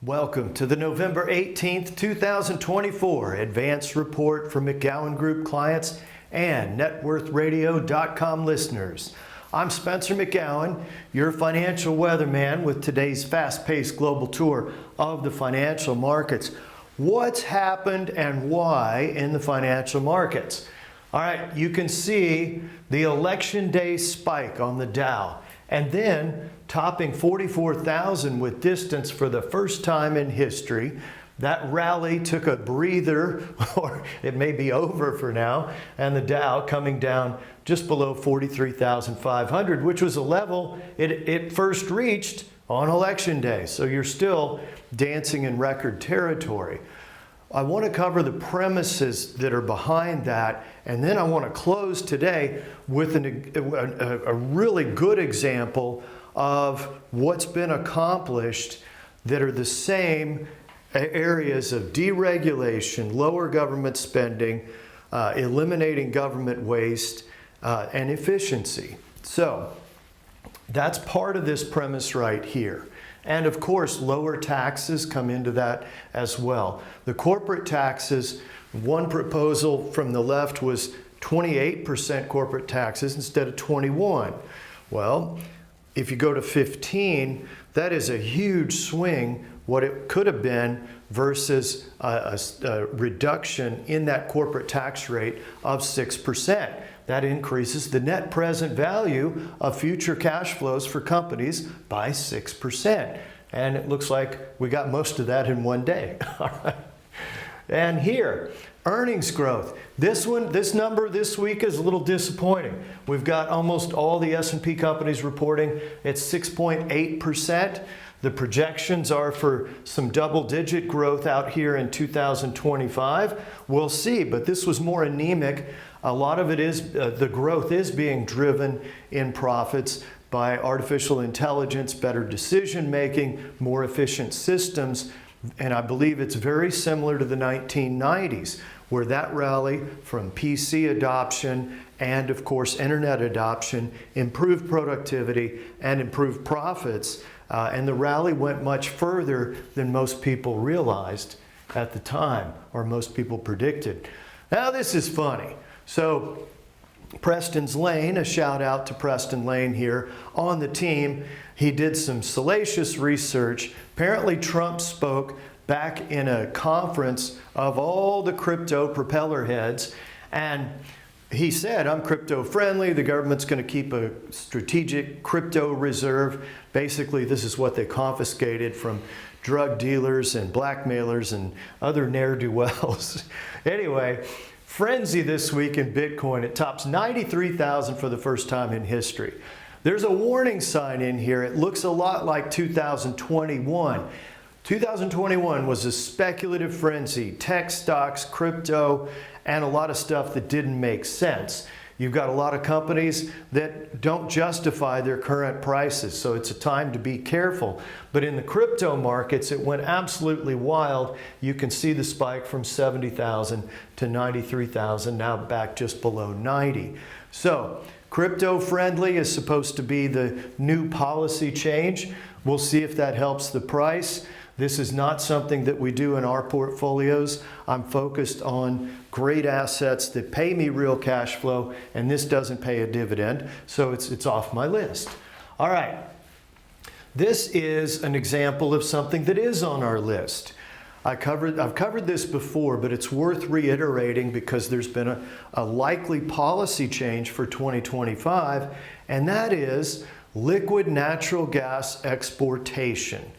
Welcome to the November 18th, 2024 Advanced Report for McGowanGroup clients and NetWorthRadio.com listeners. I'm Spencer McGowan, your financial weatherman with today's fast-paced global tour of the financial markets. What's happened and why in the financial markets? All right, you can see the election day spike on the Dow, and then topping 44,000 with distance for the first time in history. That rally took a breather, or it may be over for now, and the Dow coming down just below 43,500, which was a level it first reached on election day. So you're still dancing in record territory. I want to cover the premises that are behind that, and then I want to close today with a really good example of what's been accomplished that are the same areas of deregulation, lower government spending, eliminating government waste, and efficiency. So that's part of this premise right here. And of course, lower taxes come into that as well. The corporate taxes, one proposal from the left was 28% corporate taxes instead of 21. Well, if you go to 15, that is a huge swing what it could have been versus a reduction in that corporate tax rate of 6%. That increases the net present value of future cash flows for companies by 6%. And it looks like we got most of that in one day. All right. And here, earnings growth. This number this week is a little disappointing. We've got almost all the S&P companies reporting it's 6.8%. The projections are for some double-digit growth out here in 2025. We'll see, but this was more anemic. A lot of it is, the growth is being driven in profits by artificial intelligence, better decision making, more efficient systems. And I believe it's very similar to the 1990s, where that rally from PC adoption and, of course, internet adoption improved productivity and improved profits. And the rally went much further than most people realized at the time, or most people predicted. Now, this is funny. So, Preston's Lane, a shout out to Preston Lane here on the team. He did some salacious research. Apparently Trump spoke back in a conference of all the crypto propeller heads, and he said, I'm crypto friendly, the government's going to keep a strategic crypto reserve. Basically, this is what they confiscated from drug dealers and blackmailers and other ne'er-do-wells. Anyway, frenzy this week in Bitcoin. It tops 93,000 for the first time in history. There's a warning sign in here. It looks a lot like 2021. 2021 was a speculative frenzy, tech stocks, crypto, and a lot of stuff that didn't make sense. You've got a lot of companies that don't justify their current prices, so it's a time to be careful. But in the crypto markets, it went absolutely wild. You can see the spike from 70,000 to 93,000, now back just below 90. So, crypto friendly is supposed to be the new policy change. We'll see if that helps the price. This is not something that we do in our portfolios. I'm focused on great assets that pay me real cash flow, and this doesn't pay a dividend, so it's off my list. All right, this is an example of something that is on our list. I've covered this before, but it's worth reiterating because there's been a likely policy change for 2025, and that is liquid natural gas exportation.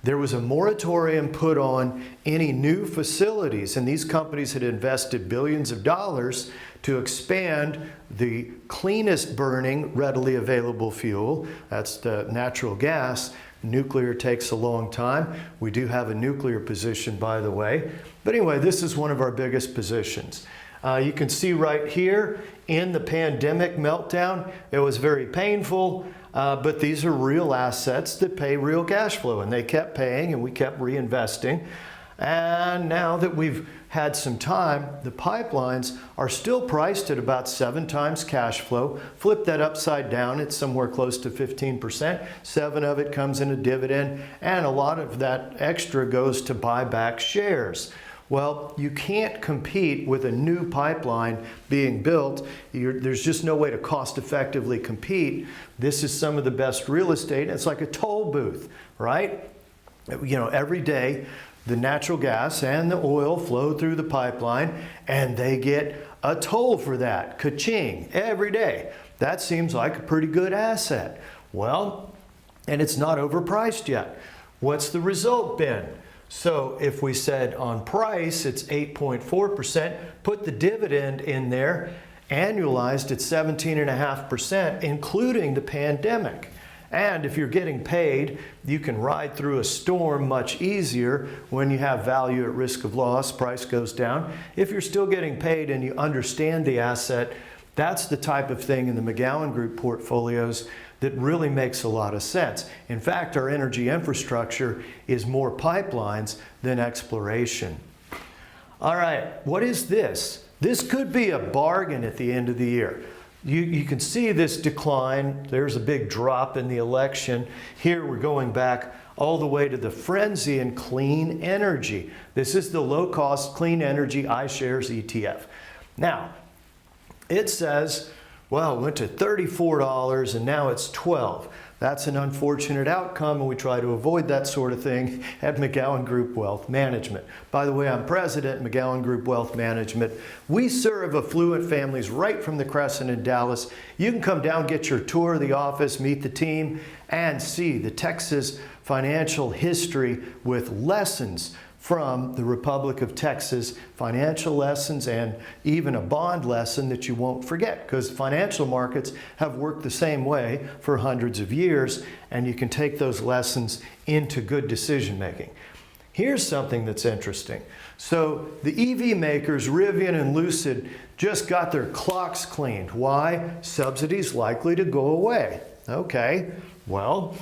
There was a moratorium put on any new facilities, and these companies had invested billions of dollars to expand the cleanest burning readily available fuel. That's the natural gas. Nuclear takes a long time. We do have a nuclear position, by the way. But anyway, this is one of our biggest positions. You can see right here in the pandemic meltdown, it was very painful. But these are real assets that pay real cash flow, and they kept paying and we kept reinvesting. And now that we've had some time, the pipelines are still priced at about 7 times cash flow. Flip that upside down, it's somewhere close to 15%. 7 of it comes in a dividend, and a lot of that extra goes to buy back shares. Well, you can't compete with a new pipeline being built. There's just no way to cost effectively compete. This is some of the best real estate. It's like a toll booth, right? You know, every day the natural gas and the oil flow through the pipeline, and they get a toll for that. Ka-ching, every day. That seems like a pretty good asset. Well, and it's not overpriced yet. What's the result been? So if we said on price it's 8.4%, put the dividend in there, annualized at 17.5%, including the pandemic. And if you're getting paid, you can ride through a storm much easier when you have value at risk of loss, price goes down. If you're still getting paid and you understand the asset, that's the type of thing in the McGowanGroup portfolios that really makes a lot of sense. In fact, our energy infrastructure is more pipelines than exploration. All right, what is this? This could be a bargain at the end of the year. You can see this decline. There's a big drop in the election. Here we're going back all the way to the frenzy in clean energy. This is the low-cost clean energy iShares ETF. Now, it says, well, it went to $34 and now it's $12. That's an unfortunate outcome, and we try to avoid that sort of thing at McGowanGroup Wealth Management. By the way, I'm president at McGowanGroup Wealth Management. We serve affluent families right from the Crescent in Dallas. You can come down, get your tour of the office, meet the team, and see the Texas financial history with lessons from the Republic of Texas, financial lessons, and even a bond lesson that you won't forget, because financial markets have worked the same way for hundreds of years, and you can take those lessons into good decision making. Here's something that's interesting. So the EV makers, Rivian and Lucid, just got their clocks cleaned. Why? Subsidies likely to go away. Okay, well,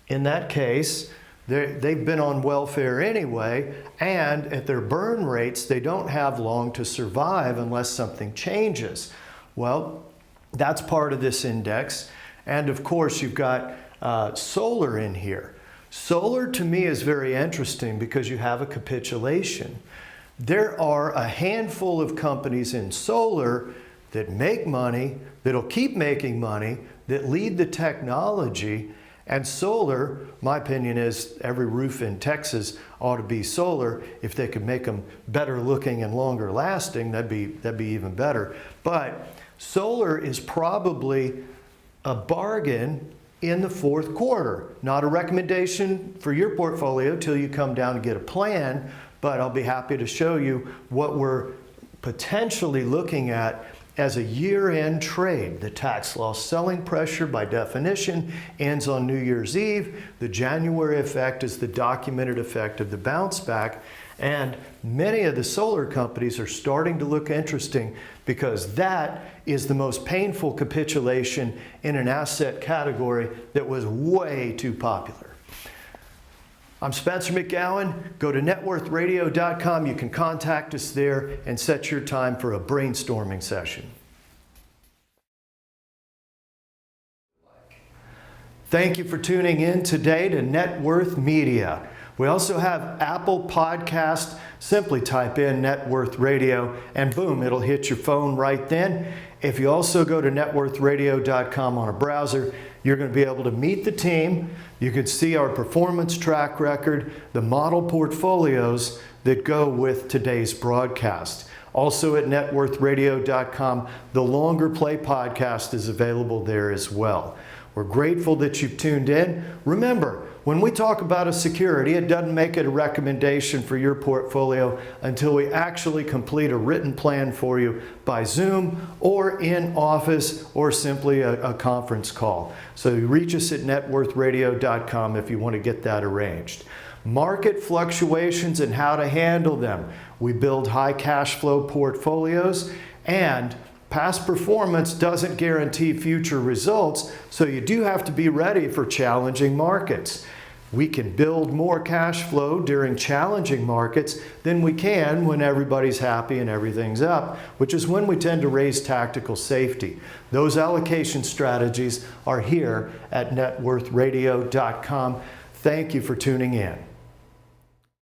in that case, they've been on welfare anyway, and at their burn rates, they don't have long to survive unless something changes. Well, that's part of this index. And of course, you've got solar in here. Solar to me is very interesting because you have a capitulation. There are a handful of companies in solar that make money, that'll keep making money, that lead the technology. And solar, my opinion is every roof in Texas ought to be solar. If they could make them better looking and longer lasting, that'd be even better. But solar is probably a bargain in the fourth quarter. Not a recommendation for your portfolio till you come down and get a plan, but I'll be happy to show you what we're potentially looking at as a year-end trade. The tax loss selling pressure, by definition, ends on New Year's Eve. The January effect is the documented effect of the bounce back. And many of the solar companies are starting to look interesting because that is the most painful capitulation in an asset category that was way too popular. I'm Spencer McGowan. Go to networthradio.com. You can contact us there and set your time for a brainstorming session. Thank you for tuning in today to Net Worth Media. We also have Apple Podcast. Simply type in Net Worth Radio and boom, it'll hit your phone right then. If you also go to networthradio.com on a browser, you're going to be able to meet the team. You can see our performance track record, the model portfolios that go with today's broadcast. Also at networthradio.com, the longer play podcast is available there as well. We're grateful that you've tuned in. Remember, when we talk about a security, it doesn't make it a recommendation for your portfolio until we actually complete a written plan for you by Zoom or in office or simply a conference call. So you reach us at networthradio.com if you want to get that arranged. Market fluctuations and how to handle them. We build high cash flow portfolios, and past performance doesn't guarantee future results, so you do have to be ready for challenging markets. We can build more cash flow during challenging markets than we can when everybody's happy and everything's up, which is when we tend to raise tactical safety. Those allocation strategies are here at networthradio.com. Thank you for tuning in.